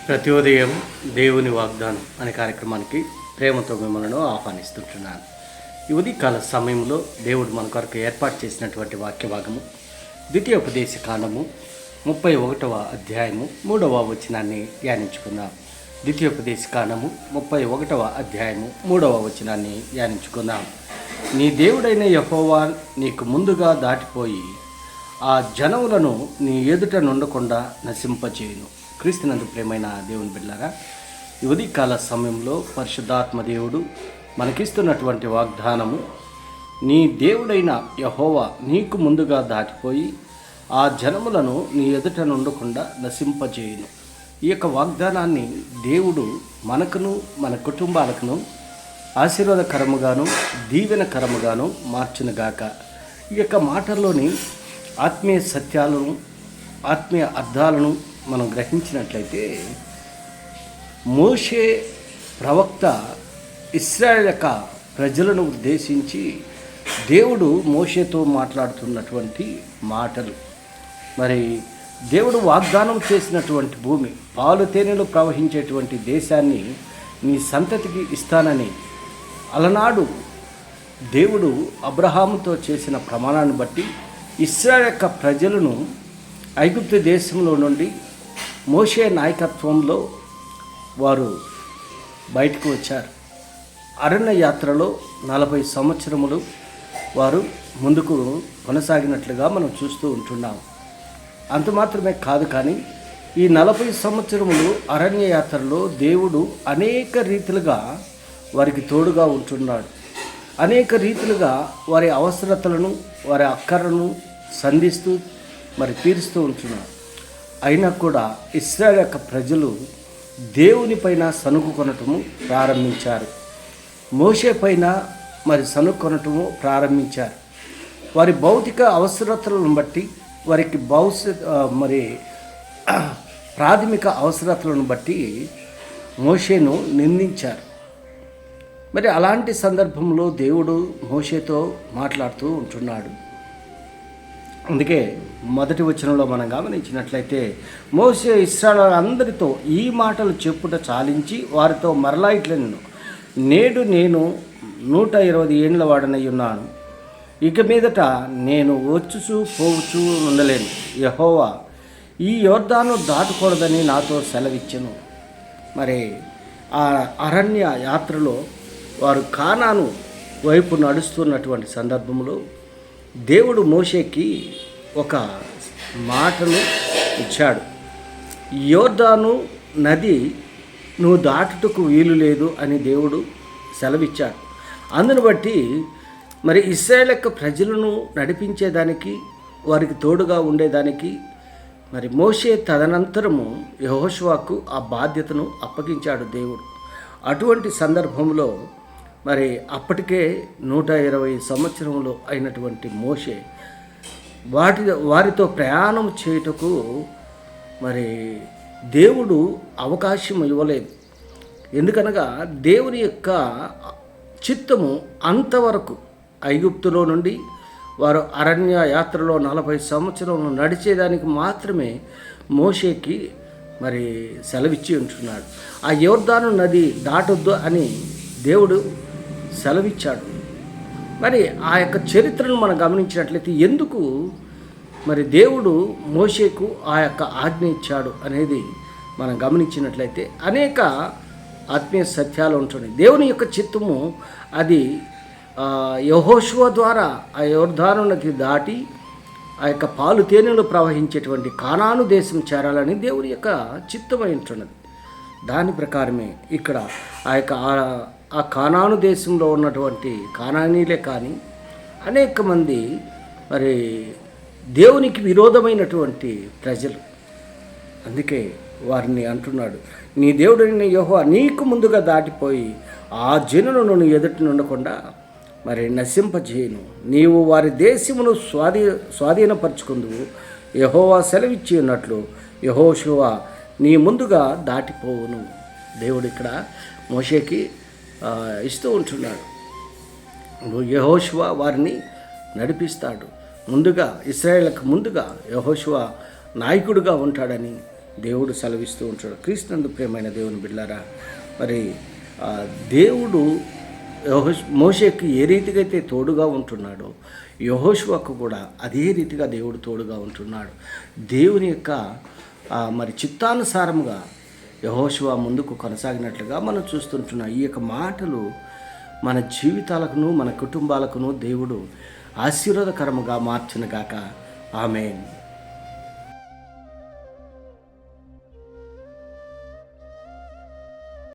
ప్రతి ఉదయం దేవుని వాగ్దానం అనే కార్యక్రమానికి ప్రేమతో మిమ్మల్ని ఆహ్వానిస్తుంటున్నాను. ఈ ఉదయకాల సమయంలో దేవుడు మన కొరకు ఏర్పాటు చేసినటువంటి వాక్య భాగము ద్వితీయోపదేశ కాండము 31వ అధ్యాయము 3వ వచనాన్ని ధ్యానించుకుందాం. ద్వితీయోపదేశ కాండము 31వ అధ్యాయము 3వ వచనాన్ని ధ్యానించుకుందాం. నీ దేవుడైన యెహోవా నీకు ముందుగా దాటిపోయి ఆ జనములను నీ ఎదుట నుండకుండా నశింపచేయును. క్రీస్తునందు ప్రేమైన దేవుని బిడ్డలారా, ఈ ఉదయకాల సమయంలో పరిశుద్ధాత్మ దేవుడు మనకిస్తున్నటువంటి వాగ్దానము, నీ దేవుడైన యెహోవా నీకు ముందుగా దాటిపోయి ఆ జనములను నీ ఎదుట నుండకుండా నశింపజేయును. ఈ యొక్క వాగ్దానాన్ని దేవుడు మనకును మన కుటుంబాలకును ఆశీర్వాదకరముగాను దీవెనకరముగాను మార్చునుగాక. ఈ యొక్క మాటల్లోని ఆత్మీయ సత్యాలను ఆత్మీయ అర్థాలను మనం గ్రహించినట్లయితే, మోషే ప్రవక్త ఇశ్రాయేలు యొక్క ప్రజలను ఉద్దేశించి దేవుడు మోషేతో మాట్లాడుతున్నటువంటి మాటలు. మరి దేవుడు వాగ్దానం చేసినటువంటి భూమి, పాలు తేనెలు ప్రవహించేటువంటి దేశాన్ని నీ సంతతికి ఇస్తానని అలనాడు దేవుడు అబ్రహాముతో చేసిన ప్రమాణాన్ని బట్టి ఇశ్రాయేలు యొక్క ప్రజలను ఐగుప్తు దేశంలో నుండి మోషే నాయకత్వంలో వారు బయటకు వచ్చారు. అరణ్య యాత్రలో 40 సంవత్సరములు వారు ముందుకు కొనసాగినట్లుగా మనం చూస్తూ ఉంటున్నాం. అంత మాత్రమే కాదు, కానీ ఈ 40 సంవత్సరములు అరణ్య యాత్రలో దేవుడు అనేక రీతిలుగా వారికి తోడుగా ఉంటున్నాడు. అనేక రీతిలుగా వారి అవసరతలను వారి అక్కరను సంధిస్తూ మరి తీరుస్తూ ఉంటున్నాడు. అయినా కూడా ఇశ్రాయేలు యొక్క ప్రజలు దేవుని పైన సనుగుకొనటము ప్రారంభించారు. మోషే పైన మరి సనుక్కొనటము ప్రారంభించారు. వారి భౌతిక అవసరతలను బట్టి, వారికి మరి ప్రాథమిక అవసరతలను బట్టి మోషేను నిందించారు. మరి అలాంటి సందర్భంలో దేవుడు మోషేతో మాట్లాడుతూ ఉంటున్నాడు. అందుకే మొదటి వచనంలో మనం గమనించినట్లయితే, మోషే ఇశ్రాయేలు అందరితో ఈ మాటలు చెప్పుట చాలించి వారితో మరలా ఇట్లనెను, నేడు నేను 120 ఏండ్ల వాడనై ఉన్నాను. ఇక మీదట నేను వచ్చుచూ పోవచ్చు ఉండలేను. యెహోవా ఈ యొర్దాను దాటకూడదని నాతో సెలవిచ్చెను. మరి ఆ అరణ్య యాత్రలో వారు కానాను వైపు నడుస్తున్నటువంటి సందర్భంలో దేవుడు మోషేకి ఒక మాటను ఇచ్చాడు. యోర్దాను నది నువ్వు దాటుటకు వీలు లేదు అని దేవుడు సెలవిచ్చాడు. అందును బట్టి మరి ఇశ్రాయేలు యొక్క ప్రజలను నడిపించేదానికి, వారికి తోడుగా ఉండేదానికి మరి మోషే తదనంతరము యెహోషువకు ఆ బాధ్యతను అప్పగించాడు దేవుడు. అటువంటి సందర్భంలో మరి అప్పటికే 120 సంవత్సరంలో అయినటువంటి మోషే వారితో ప్రయాణం చేయుటకు మరి దేవుడు అవకాశం ఇవ్వలేదు. ఎందుకనగా దేవుని యొక్క చిత్తము అంతవరకు ఐగుప్తులో నుండి వారు అరణ్య యాత్రలో 40 సంవత్సరాలు నడిచేదానికి మాత్రమే మోషేకి మరి సెలవిచ్చి ఉంటున్నాడు. ఆ యోర్దాను నది దాటొద్దు అని దేవుడు సెలవిచ్చాడు. మరి ఆ యొక్క చరిత్రను మనం గమనించినట్లయితే ఎందుకు మరి దేవుడు మోషేకు ఆ యొక్క ఆజ్ఞ ఇచ్చాడు అనేది మనం గమనించినట్లయితే అనేక ఆత్మీయ సత్యాలు ఉంటున్నాయి. దేవుని యొక్క చిత్తము అది యెహోషువ ద్వారా ఆ యొర్దాను నది దాటి ఆ యొక్క పాలు తేనెలు ప్రవహించేటువంటి కానాను దేశం చేరాలని దేవుని యొక్క చిత్తమై ఉంటున్నది. దాని ప్రకారమే ఇక్కడ ఆ కానాను దేశంలో ఉన్నటువంటి కానానీలే కానీ అనేక మంది మరి దేవునికి విరోధమైనటువంటి ప్రజలు. అందుకే వారిని అంటున్నాడు, నీ దేవుడైన యెహోవా నీకు ముందుగా దాటిపోయి ఆ జనులను నీ ఎదుట నుండకుండా మరి నశింపజేయును. నీవు వారి దేశమును స్వాధీనపరుచుకుందువు. యెహోవా సెలవిచ్చి ఉన్నట్లు యెహోషువ నీ ముందుగా దాటిపోవును. దేవుడు ఇక్కడ మోషేకి ఇస్తూ ఉంటున్నాడు. యెహోషువ వారిని నడిపిస్తాడు. ముందుగా ఇశ్రాయేలుకు ముందుగా యెహోషువ నాయకుడిగా ఉంటాడని దేవుడు సెలవిస్తూ ఉంటాడు. క్రీస్తునందు ప్రియమైన దేవుని బిడ్డలారా, మరి దేవుడు మోషేకి ఏ రీతిగా అయితే తోడుగా ఉంటున్నాడో యెహోషువకు కూడా అదే రీతిగా దేవుడు తోడుగా ఉంటున్నాడు. దేవుని యొక్క మరి చిత్తానుసారముగా యెహోషువ ముందుకు కొనసాగినట్లుగా మనం చూస్తుంటున్నాం. ఈ యొక్క మాటలు మన జీవితాలకును మన కుటుంబాలకును దేవుడు ఆశీర్వాదకరముగా మార్చునుగాక. ఆమేన్.